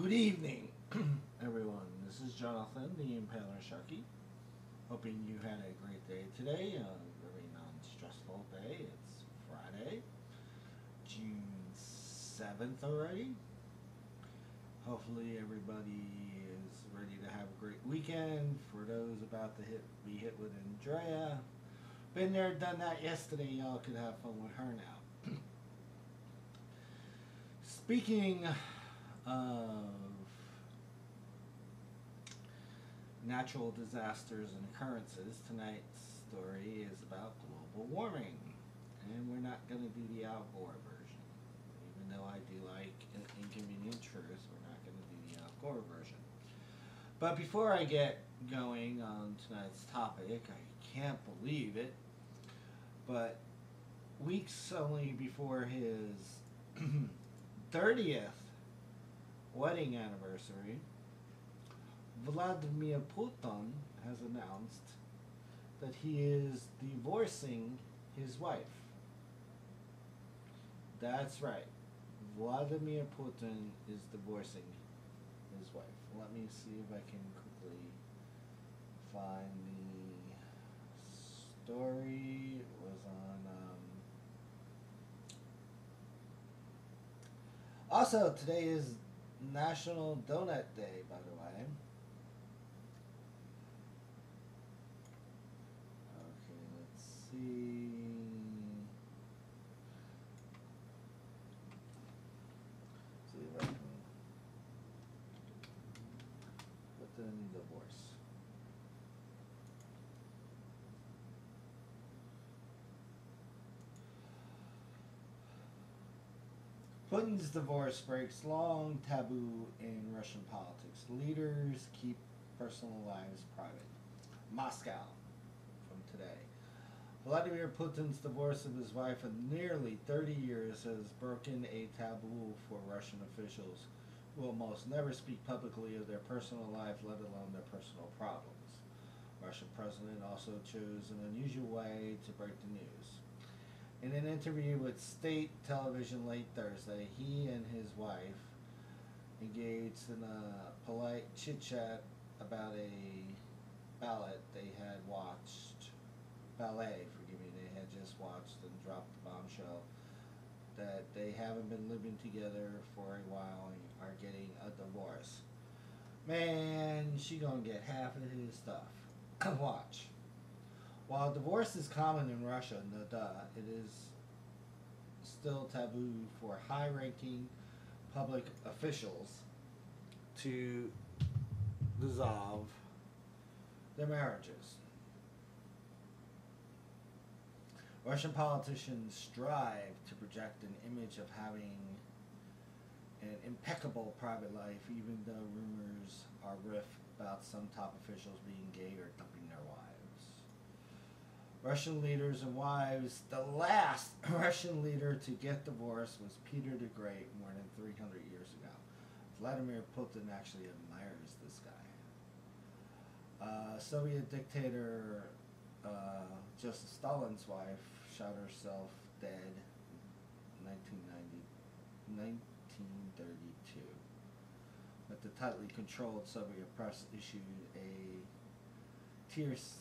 Good evening, everyone. This is Jonathan, the Impaler Sharky. Hoping you had a great day today, a very non-stressful day. It's Friday, June 7th already. Hopefully everybody is ready to have a great weekend. For those about to be hit with Andrea, been there, done that yesterday. Y'all could have fun with her now. Speaking of natural disasters and occurrences, tonight's story is about global warming. And we're not going to do the Al Gore version. Even though I do like Inconvenient Truth, we're not going to do the Al Gore version. But before I get going on tonight's topic, I can't believe it, but weeks only before his 30th wedding anniversary, Vladimir Putin has announced that he is divorcing his wife. That's right. Vladimir Putin is divorcing his wife. Let me see if I can quickly find the story. It was on. Also, today is National Donut Day, by the way. Okay, let's see. See if I can put in divorce. Putin's divorce breaks long taboo in Russian politics. Leaders keep personal lives private. Moscow, from today. Vladimir Putin's divorce of his wife of nearly 30 years has broken a taboo for Russian officials who almost never speak publicly of their personal life, let alone their personal problems. Russian president also chose an unusual way to break the news. In an interview with state television late Thursday, he and his wife engaged in a polite chit-chat about a ballet, forgive me, they had just watched and dropped the bombshell that they haven't been living together for a while and are getting a divorce. Man, she gonna get half of his stuff. Watch. While divorce is common in Russia, it is still taboo for high-ranking public officials to dissolve their marriages. Russian politicians strive to project an image of having an impeccable private life, even though rumors are rife about some top officials being gay or dumping their wives. Russian leaders and wives. The last Russian leader to get divorced was Peter the Great more than 300 years ago. Vladimir Putin actually admires this guy. Soviet dictator Joseph Stalin's wife shot herself dead in 1932. But the tightly controlled Soviet press issued a tense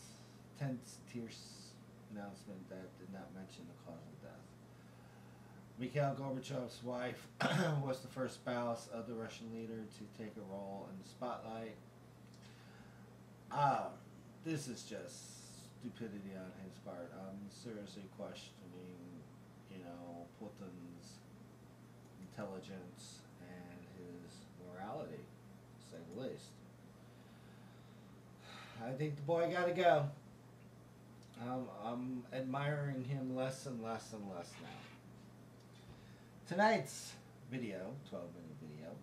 announcement that did not mention the cause of death. Mikhail Gorbachev's wife was the first spouse of the Russian leader to take a role in the spotlight. This is just stupidity on his part. I'm seriously questioning, Putin's intelligence and his morality, to say the least. I think the boy gotta go. I'm admiring him less and less and less now. Tonight's video, 12-minute video,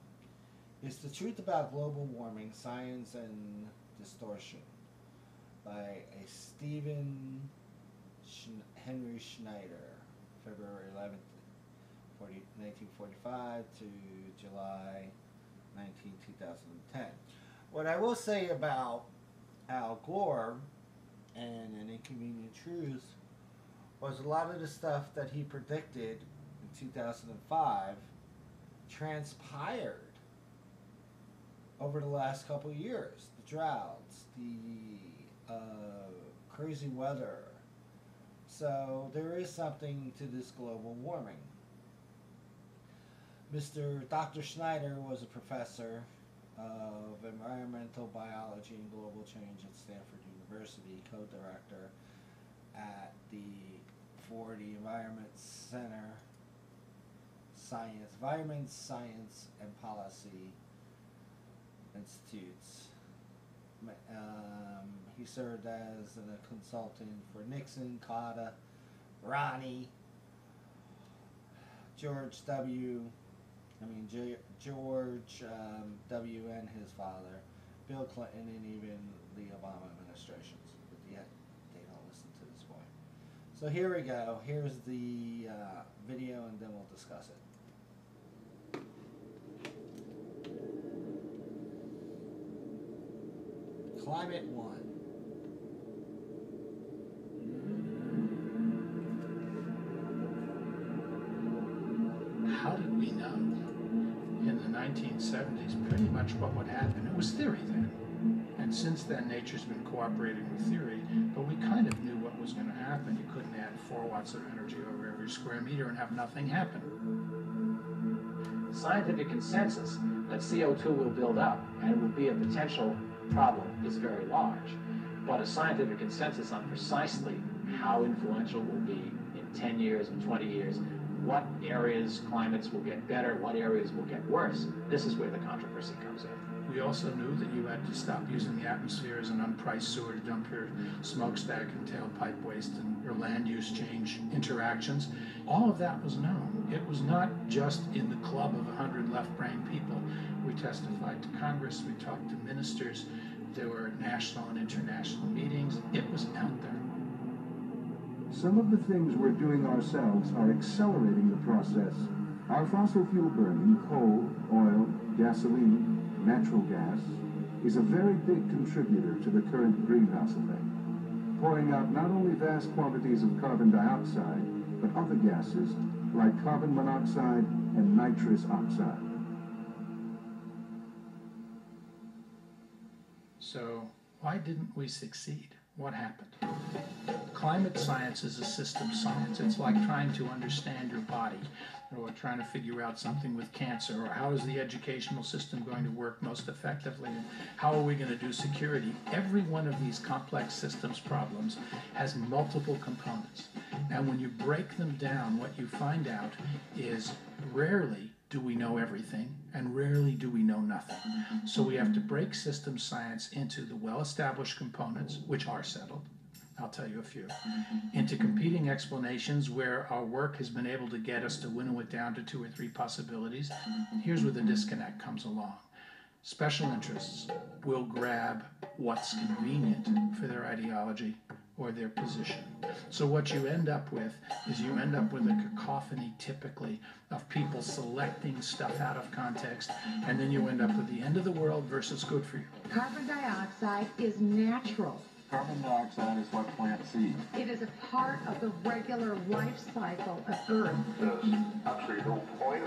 is The Truth About Global Warming, Science and Distortion by a Stephen Henry Schneider, February 11th, 1945 to July 19, 2010. What I will say about Al Gore and An Inconvenient Truth was a lot of the stuff that he predicted in 2005 transpired over the last couple of years. The droughts, the crazy weather. So there is something to this global warming. Dr. Schneider was a professor of environmental biology and global change at Stanford University, co-director for the Environment Science and Policy Institutes. He served as a consultant for Nixon, Carter, Ronnie, George W. and his father, Bill Clinton, and even the Obama administrations. But yet, they don't listen to this point. So here we go. Here's the video, and then we'll discuss it. Climate One. How did we know in the 1970s pretty much what would happen? It was theory then. And since then, nature's been cooperating with theory, but we kind of knew what was going to happen. You couldn't add 4 watts of energy over every square meter and have nothing happen. The scientific consensus that CO2 will build up and will be a potential problem is very large. But a scientific consensus on precisely how influential will be in 10 years and 20 years, what areas climates will get better, what areas will get worse, this is where the controversy comes in. We also knew that you had to stop using the atmosphere as an unpriced sewer to dump your smokestack and tailpipe waste and your land use change interactions. All of that was known. It was not just in the club of 100 left-brain people. We testified to Congress, we talked to ministers, there were national and international meetings. It was out there. Some of the things we're doing ourselves are accelerating the process. Our fossil fuel burning, coal, oil, gasoline, natural gas, is a very big contributor to the current greenhouse effect, pouring out not only vast quantities of carbon dioxide, but other gases like carbon monoxide and nitrous oxide. So why didn't we succeed? What happened? Climate science is a system science. It's like trying to understand your body, or trying to figure out something with cancer, or how is the educational system going to work most effectively, and how are we going to do security. Every one of these complex systems problems has multiple components. And when you break them down, what you find out is rarely do we know everything, and rarely do we know nothing. So we have to break system science into the well-established components, which are settled. I'll tell you a few. Into competing explanations where our work has been able to get us to winnow it down to 2 or 3 possibilities. Here's where the disconnect comes along. Special interests will grab what's convenient for their ideology or their position. So what you end up with is you end up with a cacophony typically of people selecting stuff out of context, and then you end up with the end of the world versus good for you. Carbon dioxide is natural. Carbon dioxide is what plants eat. It is a part of the regular life cycle of Earth. There's absolutely no point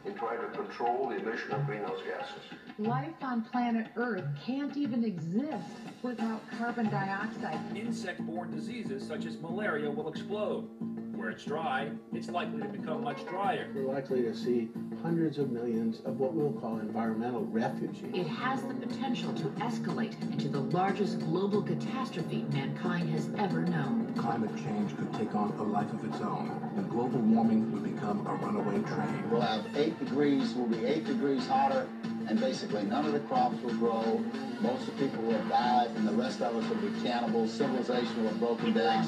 in trying to control the emission of greenhouse gases. Life on planet Earth can't even exist without carbon dioxide. Insect-borne diseases such as malaria will explode. Where it's dry, it's likely to become much drier. We're likely to see hundreds of millions of what we'll call environmental refugees. It has the potential to escalate into the largest global catastrophe mankind has ever known. Climate change could take on a life of its own, and global warming will become a runaway train. We'll have 8 degrees, will be 8 degrees hotter, and basically none of the crops will grow, most of the people will die, and the rest of us will be cannibals, civilization will have broken down.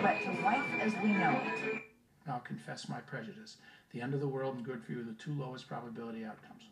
Threat to life as we know it. I'll confess my prejudice. The end of the world and good for you are the 2 lowest probability outcomes.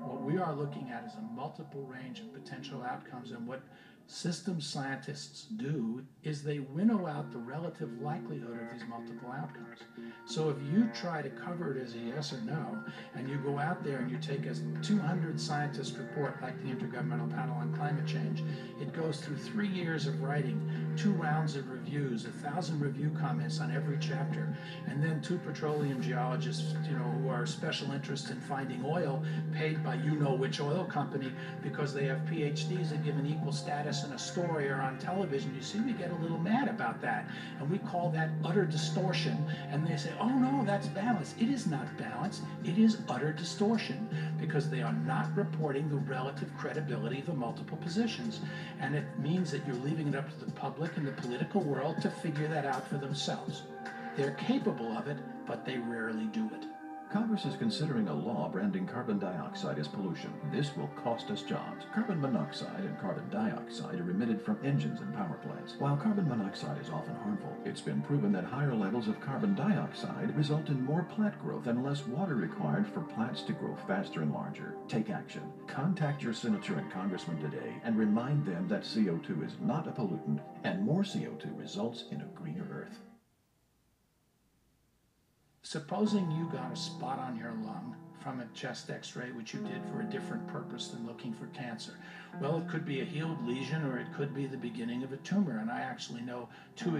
What we are looking at is a multiple range of potential outcomes, and what systems scientists do is they winnow out the relative likelihood of these multiple outcomes. So if you try to cover it as a yes or no, and you go out there and you take a 200 scientist report like the Intergovernmental Panel on Climate Change, it goes through 3 years of writing, 2 rounds of reviews, 1,000 review comments on every chapter, and then 2 petroleum geologists, who are special interest in finding oil, paid by you-know-which oil company because they have PhDs and given equal status in a story or on television. You see, we get a little mad about that, and we call that utter distortion, and they say, oh no, that's balance. It is not balance, it is utter distortion, because they are not reporting the relative credibility of the multiple positions, and it means that you're leaving it up to the public and the political world to figure that out for themselves. They're capable of it, but they rarely do it. Congress is considering a law branding carbon dioxide as pollution. This will cost us jobs. Carbon monoxide and carbon dioxide are emitted from engines and power plants. While carbon monoxide is often harmful, it's been proven that higher levels of carbon dioxide result in more plant growth and less water required for plants to grow faster and larger. Take action. Contact your senator and congressman today and remind them that CO2 is not a pollutant, and more CO2 results in a greener Earth. Supposing you got a spot on your lung from a chest x-ray, which you did for a different purpose than looking for cancer. Well, it could be a healed lesion, or it could be the beginning of a tumor, and I actually know 2